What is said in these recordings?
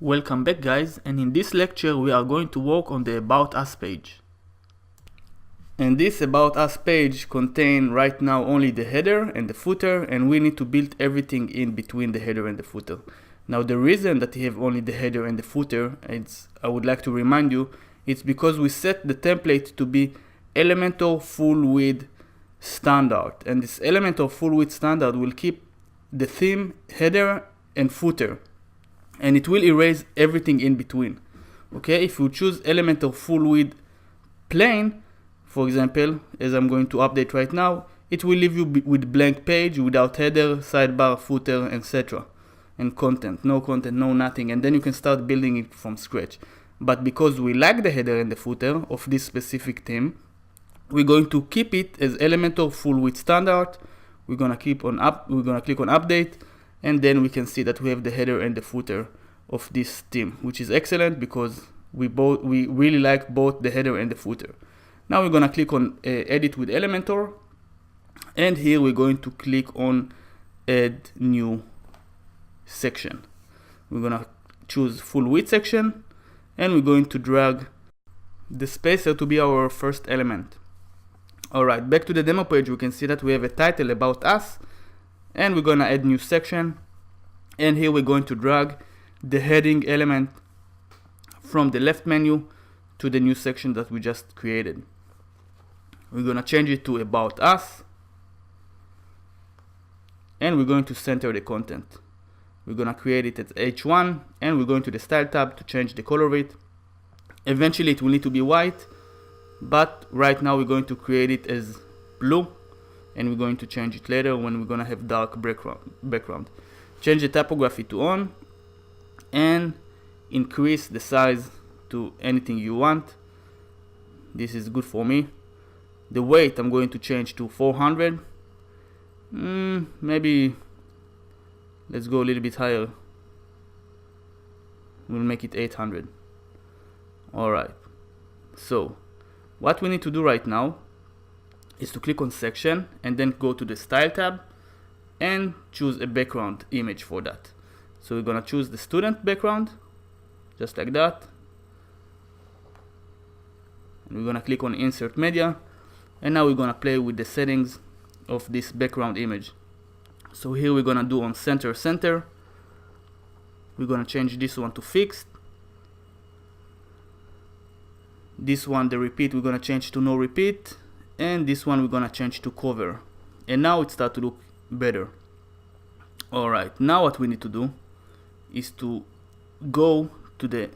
Welcome back, guys, and in this lecture we are going to work on the About Us page. And this About Us page contains right now only the header and the footer, and we need to build everything in between the header and the footer. Now the reason that we have only the header and the footer, I would like to remind you, it's because we set the template to be Elementor full width standard, and this Elementor full width standard will keep the theme, header and footer, and it will erase everything in between. Okay, if you choose Elementor full width plain, for example, as I'm going to update right now, it will leave you with blank page without header, sidebar, footer, etc. and content, no nothing, and then you can start building it from scratch. But because we like the header and the footer of this specific theme, we're going to keep it as Elementor full width standard. We're gonna click on update, and then we can see that we have the header and the footer of this theme, which is excellent because we really like both the header and the footer. Now we're gonna click on edit with Elementor, and here we're going to click on add new section. We're gonna choose full width section, and we're going to drag the spacer to be our first element. Alright, back to the demo page, we can see that we have a title About Us, and we're gonna add new section, and here we're going to drag the heading element from the left menu to the new section that we just created. We're gonna change it to About Us, and we're going to center the content. We're gonna create it as H1, and we're going to the Style tab to change the color of it. Eventually it will need to be white, but right now we're going to create it as blue, and we're going to change it later when we're gonna have dark background. Change the typography to on, and increase the size to anything you want. This is good for me. The weight I'm going to change to 400. Maybe let's go a little bit higher. We'll make it 800. Alright, so what we need to do right now is to click on section and then go to the Style tab and choose a background image for that. So we're gonna choose the student background, just like that, and we're gonna click on insert media, and now we're gonna play with the settings of this background image. So here we're gonna do on center, we're gonna change this one to fixed. This one, the repeat, we're gonna change to no repeat, and this one we're gonna change to cover. And now it starts to look better. Alright, now what we need to do is to go to the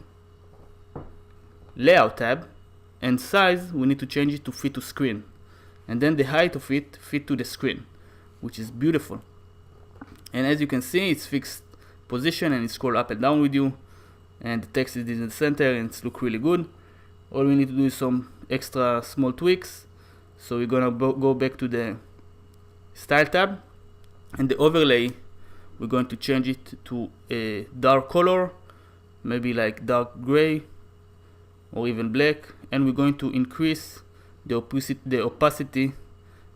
layout tab, and size we need to change it to fit to screen, and then the height of it fit to the screen, which is beautiful. And as you can see, it's fixed position and it scroll up and down with you, and the text is in the center and it's look really good. All we need to do is some extra small tweaks. So we're gonna go back to the Style tab, and the overlay we're going to change it to a dark color, maybe like dark gray or even black, and we're going to increase the opacity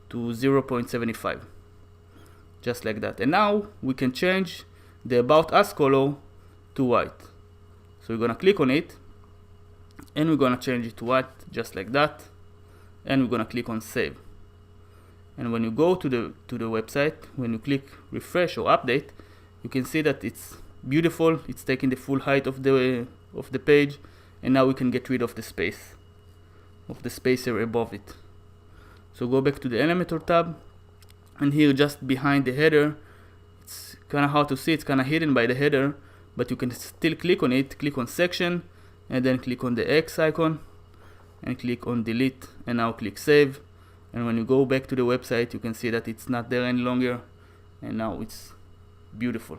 to 0.75, just like that. And now we can change the About Us color to white. So we're gonna click on it, and we're gonna change it to white, just like that, and we're gonna click on save. And when you go to the website, when you click refresh or update, you can see that it's beautiful. It's taking the full height of the page, and now we can get rid of the space of the spacer above it. So go back to the Elementor tab, and here just behind the header, it's kind of hard to see, it's kind of hidden by the header, but you can still click on it. Click on section, and then click on the X icon, and click on delete, and now click save. And when you go back to the website, you can see that it's not there any longer, and now it's beautiful.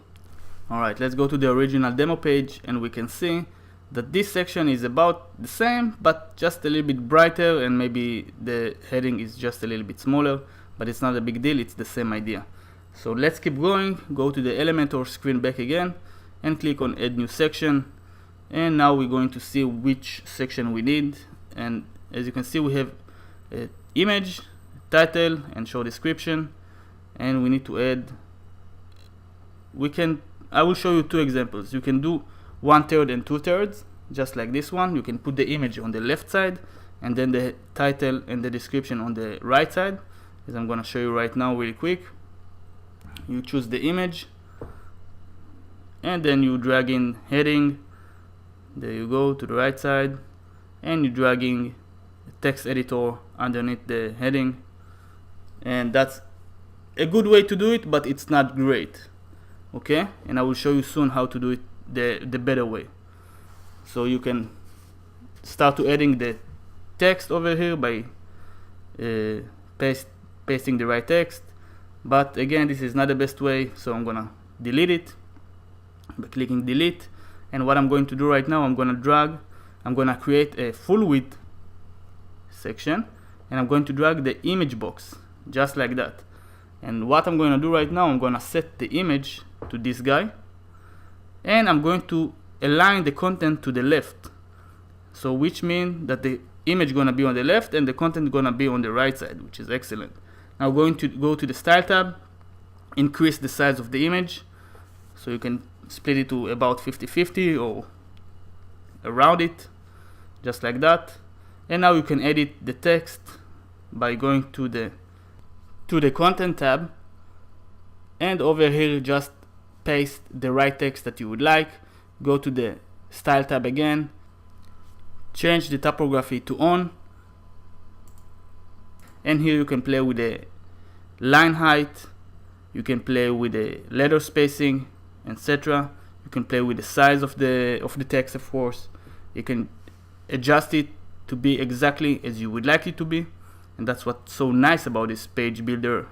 Alright, let's go to the original demo page, and we can see that this section is about the same, but just a little bit brighter, and maybe the heading is just a little bit smaller, but it's not a big deal, it's the same idea. So let's keep going. Go to the Elementor screen back again, and click on add new section, and now we're going to see which section we need. And as you can see, we have a image, title, and show description, and we need to add, I will show you two examples. You can do 1/3 and 2/3, just like this one. You can put the image on the left side and then the title and the description on the right side, as I'm gonna show you right now really quick. You choose the image and then you drag in heading. There you go, to the right side, and you're dragging the text editor underneath the heading. And that's a good way to do it, but it's not great. Okay, and I will show you soon how to do it the better way. So you can start to adding the text over here by pasting the right text, but again, this is not the best way, so I'm gonna delete it by clicking delete. And what I'm going to do right now, I'm gonna create a full width section, and I'm going to drag the image box just like that. And what I'm going to do right now, I'm going to set the image to this guy, and I'm going to align the content to the left, so which means that the image going to be on the left and the content going to be on the right side, which is excellent. Now I'm going to go to the style tab, increase the size of the image, so you can split it to about 50-50 or around it, just like that. And now you can edit the text by going to the content tab, and over here just paste the right text that you would like. Go to the style tab again, change the typography to on, and here you can play with the line height, you can play with the letter spacing, etc. You can play with the size of the text, of course. You can adjust it to be exactly as you would like it to be. And that's what's so nice about this page builder,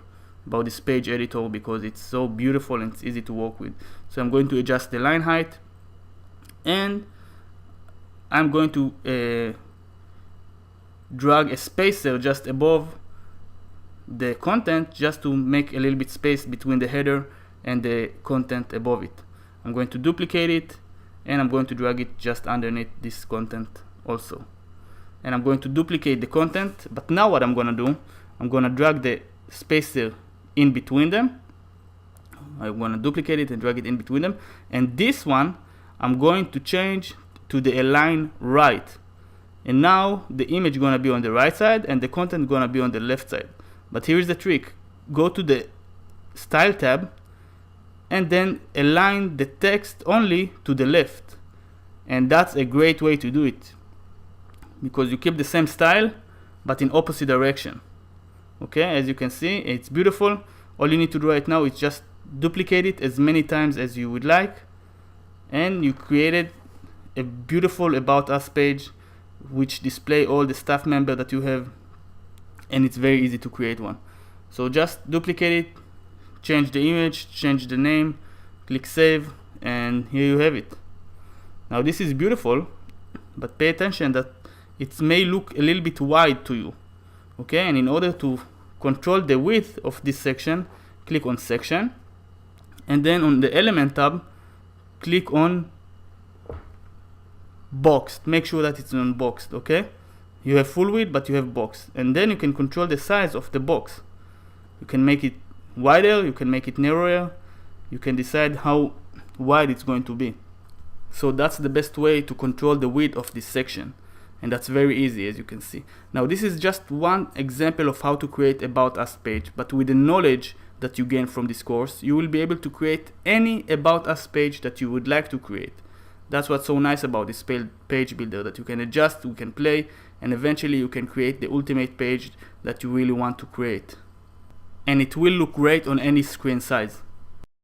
about this page editor, because it's so beautiful and it's easy to work with. So I'm going to adjust the line height, and I'm going to drag a spacer just above the content, just to make a little bit space between the header and the content above it. I'm going to duplicate it, and I'm going to drag it just underneath this content also. And I'm going to duplicate the content, but now what I'm going to do, I'm going to drag the spacer in between them. I'm going to duplicate it and drag it in between them, and this one I'm going to change to the align right. And now the image is going to be on the right side and the content is going to be on the left side. But here's the trick: go to the style tab and then align the text only to the left. And that's a great way to do it, because you keep the same style but in opposite direction. Okay, as you can see, it's beautiful. All you need to do right now is just duplicate it as many times as you would like, and you created a beautiful About Us page which display all the staff member that you have, and it's very easy to create one. So just duplicate it, change the image, change the name, click save, and here you have it. Now this is beautiful, but pay attention that it may look a little bit wide to you. Okay, and in order to control the width of this section, click on section, and then on the element tab, click on boxed. Make sure that it's on boxed. Okay, you have full width but you have boxed, and then you can control the size of the box. You can make it wider, you can make it narrower, you can decide how wide it's going to be. So that's the best way to control the width of this section, and that's very easy, as you can see. Now this is just one example of how to create About Us page, but with the knowledge that you gain from this course, you will be able to create any About Us page that you would like to create. That's what's so nice about this page builder, that you can adjust, you can play, and eventually you can create the ultimate page that you really want to create. And it will look great on any screen size.